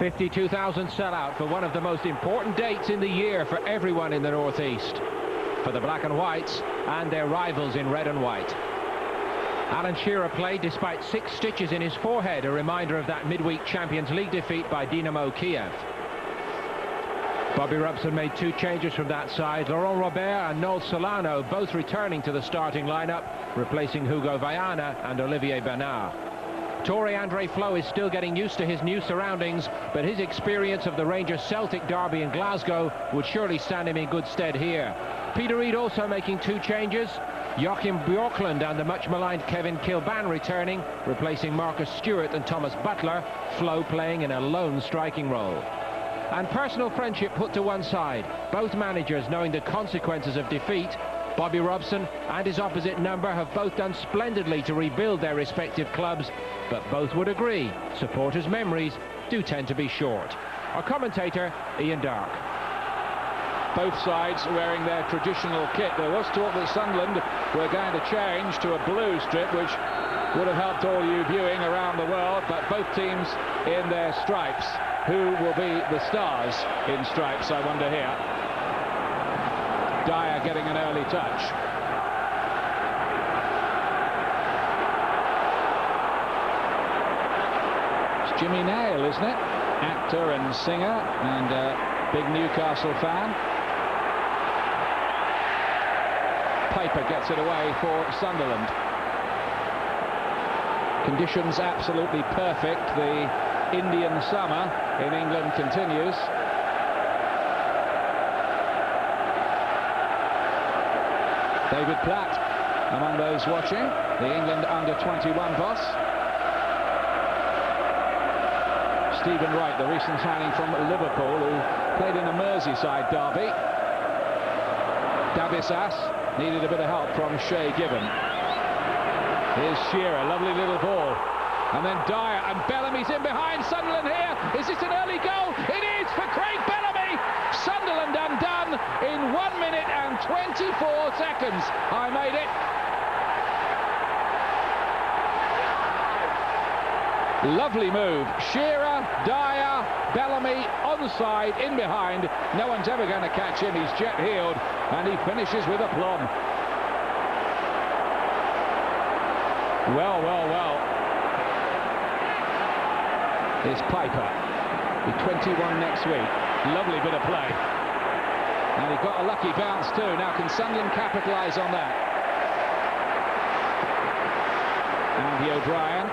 52,000 sellout for one of the most important dates in the year for everyone in the Northeast, for the Black and Whites and their rivals in red and white. Alan Shearer played despite 6 stitches in his forehead, a reminder of that midweek Champions League defeat by Dynamo Kiev. Bobby Robson made 2 changes from that side. Laurent Robert and Noel Solano both returning to the starting lineup, replacing Hugo Viana and Olivier Bernard. Tore-Andre Flo is still getting used to his new surroundings, but his experience of the Rangers-Celtic derby in Glasgow would surely stand him in good stead here. Peter Reid also making 2 changes. Joachim Bjorklund and the much-maligned Kevin Kilban returning, replacing Marcus Stewart and Thomas Butler, Flo playing in a lone striking role. And personal friendship put to one side, both managers knowing the consequences of defeat. Bobby Robson and his opposite number have both done splendidly to rebuild their respective clubs, but both would agree supporters' memories do tend to be short. Our commentator, Ian Dark. Both sides wearing their traditional kit. There was talk that Sunderland were going to change to a blue strip, which would have helped all you viewing around the world, but both teams in their stripes. Who will be the stars in stripes, I wonder here. Dyer getting an early touch. It's Jimmy Nail, isn't it? Actor and singer and a big Newcastle fan. Piper gets it away for Sunderland. Conditions absolutely perfect. The Indian summer in England continues. David Platt among those watching, the England under-21 boss. Stephen Wright, the recent signing from Liverpool, who played in a Merseyside derby. Davisas needed a bit of help from Shea Given. Here's Shearer, lovely little ball. And then Dyer, and Bellamy's in behind Sunderland here. Is this an early goal? It is for Craig Bellamy. Sunderland undone in 1 minute and 24 seconds. I made it. Lovely move. Shearer, Dyer, Bellamy onside, in behind. No one's ever going to catch him. He's jet-heeled, and he finishes with aplomb. Well, well, well. Is Piper. Be 21 next week. Lovely bit of play. And he got a lucky bounce too. Now can Sunderland capitalise on that? Andy O'Brien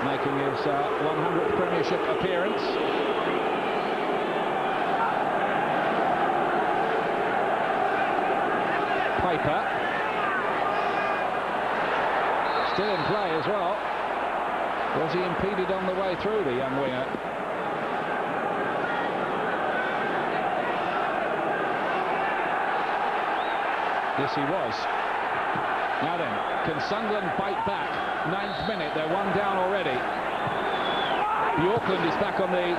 making his 100th Premiership appearance. Piper. Still in play as well. Was he impeded on the way through, the young winger? Yes, he was. Now then, can Sunderland bite back? 9th minute, they're 1 down already. Bjorklund is back on the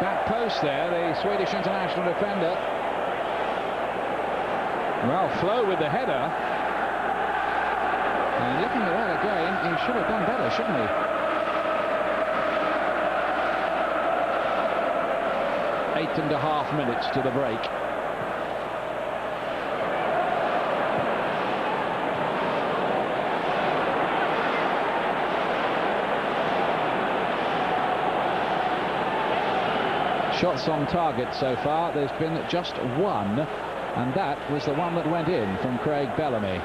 back post there, the Swedish international defender. Well, Flo with the header. And looking at that again, he should have done better, shouldn't he? 8.5 minutes to the break. Shots on target so far, there's been just 1, and that was the one that went in from Craig Bellamy.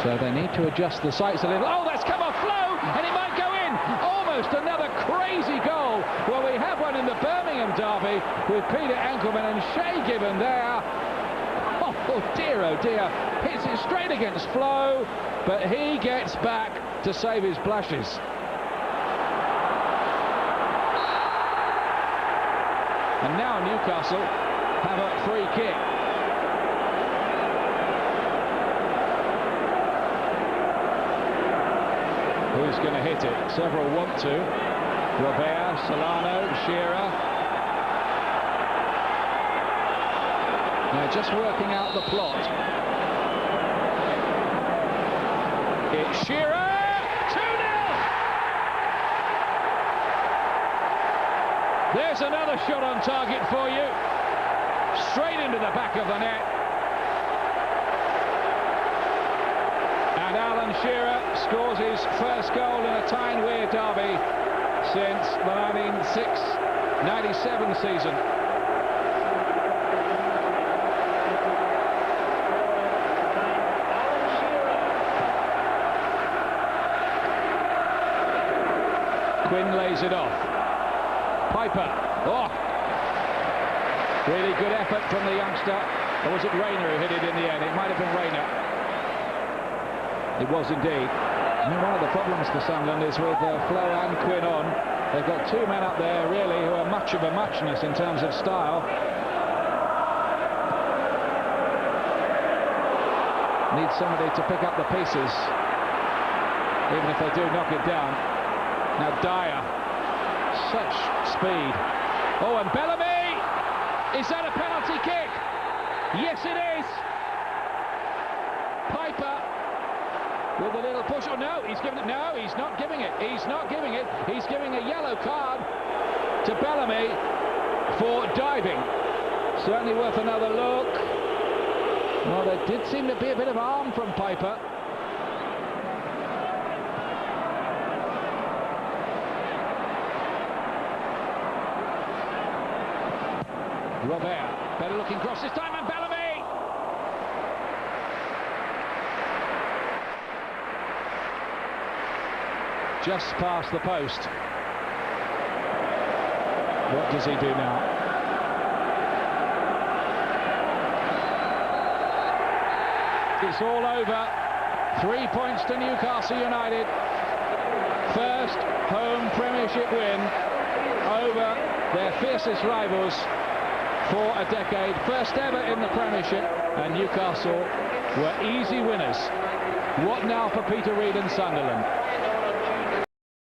So they need to adjust the sights a little. Oh, that's come off Flo, and it might go in. Almost another crazy goal. Well, we have one in the Birmingham derby with Peter Enkelman and Shea Given there. Oh dear, hits it straight against Flo, but he gets back to save his blushes. And now Newcastle have a free kick. Who's going to hit it? Several want to. Robert, Solano, Shearer. They're just working out the plot. It's Shearer! 2-0! There's another shot on target for you. Straight into the back of the net. And Alan Shearer scores his first goal in a Tyne-Wear derby since the 96-97 season. Quinn lays it off. Piper. Oh! Really good effort from the youngster. Or was it Rayner who hit it in the end? It might have been Rayner. It was indeed. I mean, one of the problems for Sunderland is with Flo and Quinn on, they've got two men up there really who are much of a muchness in terms of style. Need somebody to pick up the pieces, even if they do knock it down. Now Dyer, such speed. Oh, and Bellamy! Is that a penalty kick? Yes, it is. Piper with a little push. Oh no, he's giving it. No, he's not giving it. He's not giving it. He's giving a yellow card to Bellamy for diving. Certainly worth another look. Well, there did seem to be a bit of arm from Piper. Robert, better looking cross this time, and Bellamy! Just past the post. What does he do now? It's all over. 3 points to Newcastle United. First home Premiership win over their fiercest rivals for a decade. First ever in the Premiership, and Newcastle were easy winners. What now for Peter Reid and Sunderland?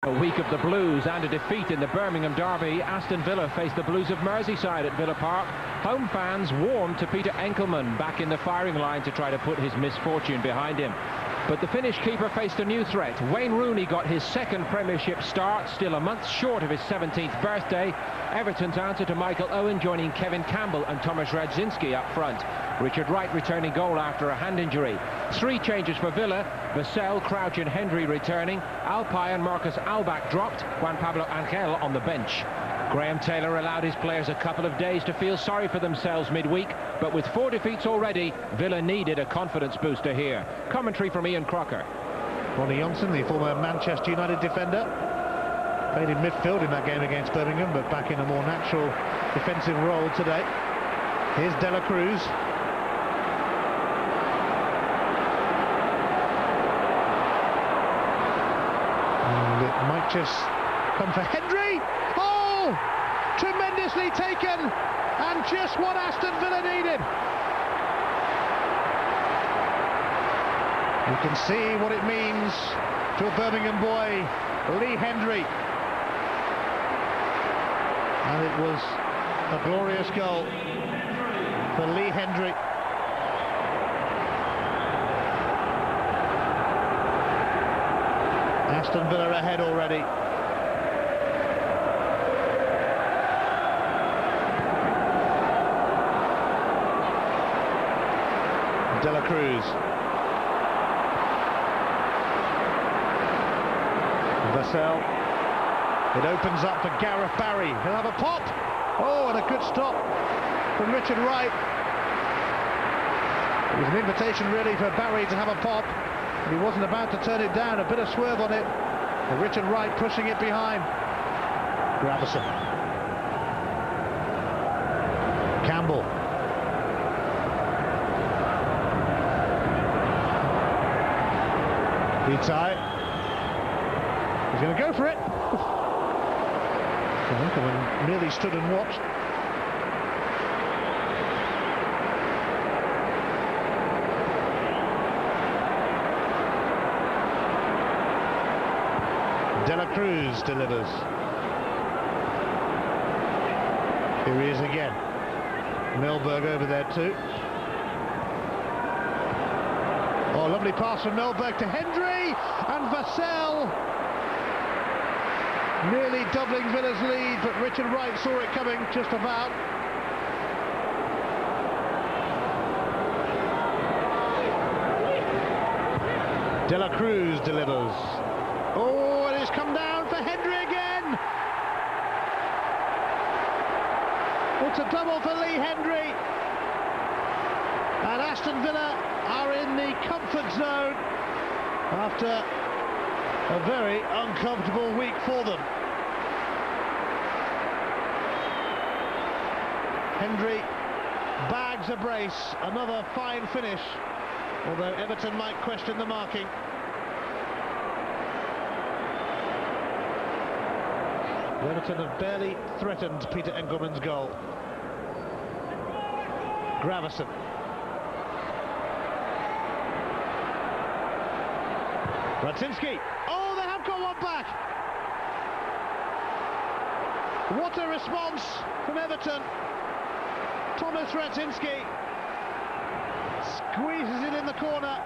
A week of the Blues and a defeat in the Birmingham derby. Aston Villa faced the Blues of Merseyside at Villa Park. Home fans warmed to Peter Enkelman back in the firing line to try to put his misfortune behind him. But the Finnish keeper faced a new threat. Wayne Rooney got his second Premiership start, still a month short of his 17th birthday. Everton's answer to Michael Owen joining Kevin Campbell and Tomasz Radzinski up front. Richard Wright returning goal after a hand injury. 3 changes for Villa. Vassell, Crouch and Hendry returning. Alpay and Marcus Albach dropped. Juan Pablo Angel on the bench. Graham Taylor allowed his players a couple of days to feel sorry for themselves midweek, but with 4 defeats already, Villa needed a confidence booster here. Commentary from Ian Crocker. Ronnie Johnson, the former Manchester United defender, played in midfield in that game against Birmingham, but back in a more natural defensive role today. Here's De La Cruz. And it might just come for Hendry. Oh! Tremendously taken, and just what Aston Villa needed. You can see what it means to a Birmingham boy, Lee Hendry. And it was a glorious goal for Lee Hendry. Aston Villa ahead already. De La Cruz. Vassell. It opens up for Gareth Barry. He'll have a pop. Oh, and a good stop from Richard Wright. It was an invitation really for Barry to have a pop. He wasn't about to turn it down. A bit of swerve on it. And Richard Wright pushing it behind. Gravison. Campbell. Vitae. He's going to go for it. Enkelman nearly stood and watched. De La Cruz delivers. Here he is again. Mellberg over there too. Oh, lovely pass from Mellberg to Hendry, and Vassell nearly doubling Villa's lead, effort. Richard Wright saw it coming just about. De La Cruz delivers. Oh, it has come down for Hendry again. It's a double for Lee Hendry. And Aston Villa are in the comfort zone after a very uncomfortable week for them. Hendry bags a brace, another fine finish, although Everton might question the marking. Everton have barely threatened Peter Engelman's goal. Gravison. Radzinski. Oh, they have got one back. What a response from Everton. Thomas Radzinski squeezes it in the corner.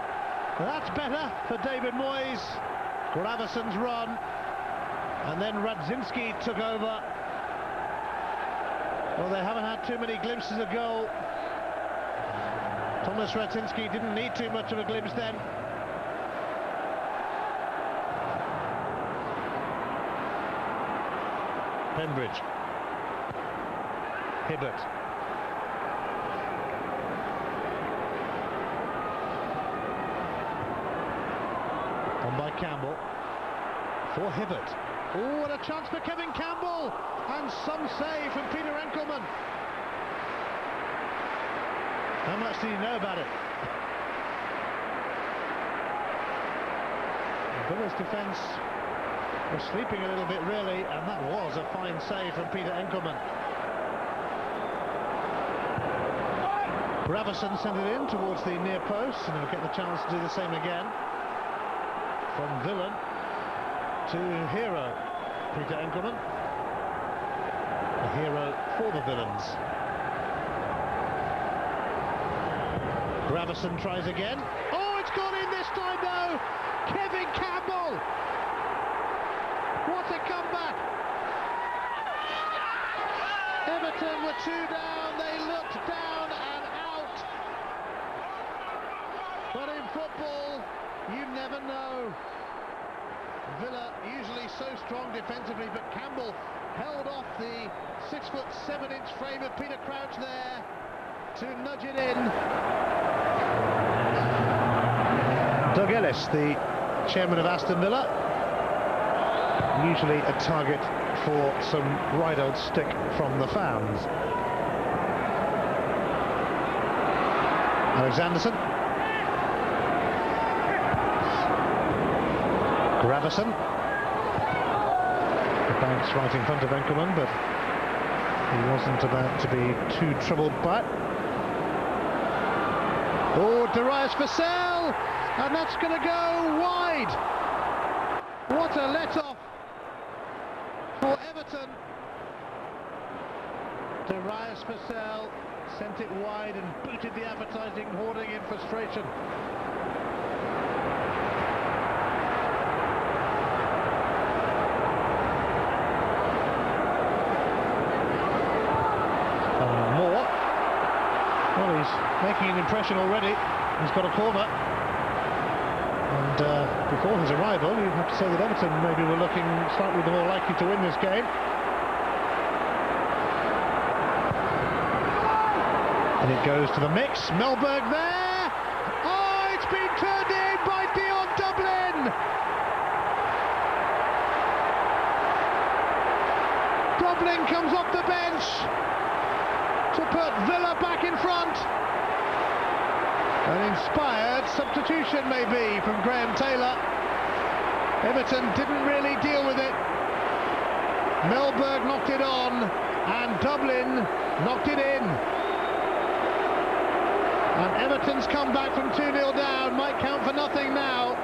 That's better for David Moyes. Gravison's run, and then Radzinski took over. Well, they haven't had too many glimpses of goal. Thomas Radzinski didn't need too much of a glimpse then. Pembridge. Hibbert. On by Campbell. For Hibbert. Oh, what a chance for Kevin Campbell! And some save from Peter Enkelman. How much did he know about it? Villa's defence was sleeping a little bit, really, and that was a fine save from Peter Enkelman. Gravison sent it in towards the near post, and he'll get the chance to do the same again. From villain to hero, Peter Enkelman. A hero for the villains. Gravison tries again. Oh, it's gone in this time though! Kevin Campbell! What a comeback! Everton were 2 down, they looked down and out. But in football, you never know. Villa usually so strong defensively, but Campbell held off the 6'7" frame of Peter Crouch there to nudge it in. Doug Ellis, the chairman of Aston Villa, usually a target for some right old stick from the fans. Alexanderson. Gravison. The bounce right in front of Enkelman, but he wasn't about to be too troubled by it. Oh, Darius Vassell! And that's going to go wide. What a let-off for Everton. Darius Vassell sent it wide and booted the advertising hoarding in frustration. Moore. Well, he's making an impression already. He's got a corner. And before his arrival, you'd have to say that Everton maybe were looking slightly more likely to win this game. And it goes to the mix. Mellberg there. Oh, it's been turned in by Dion Dublin. Dublin comes off the bench to put Villa back in front. An inspired substitution maybe from Graham Taylor. Everton didn't really deal with it. Mellberg knocked it on and Dublin knocked it in. And Everton's comeback from 2-0 down might count for nothing now.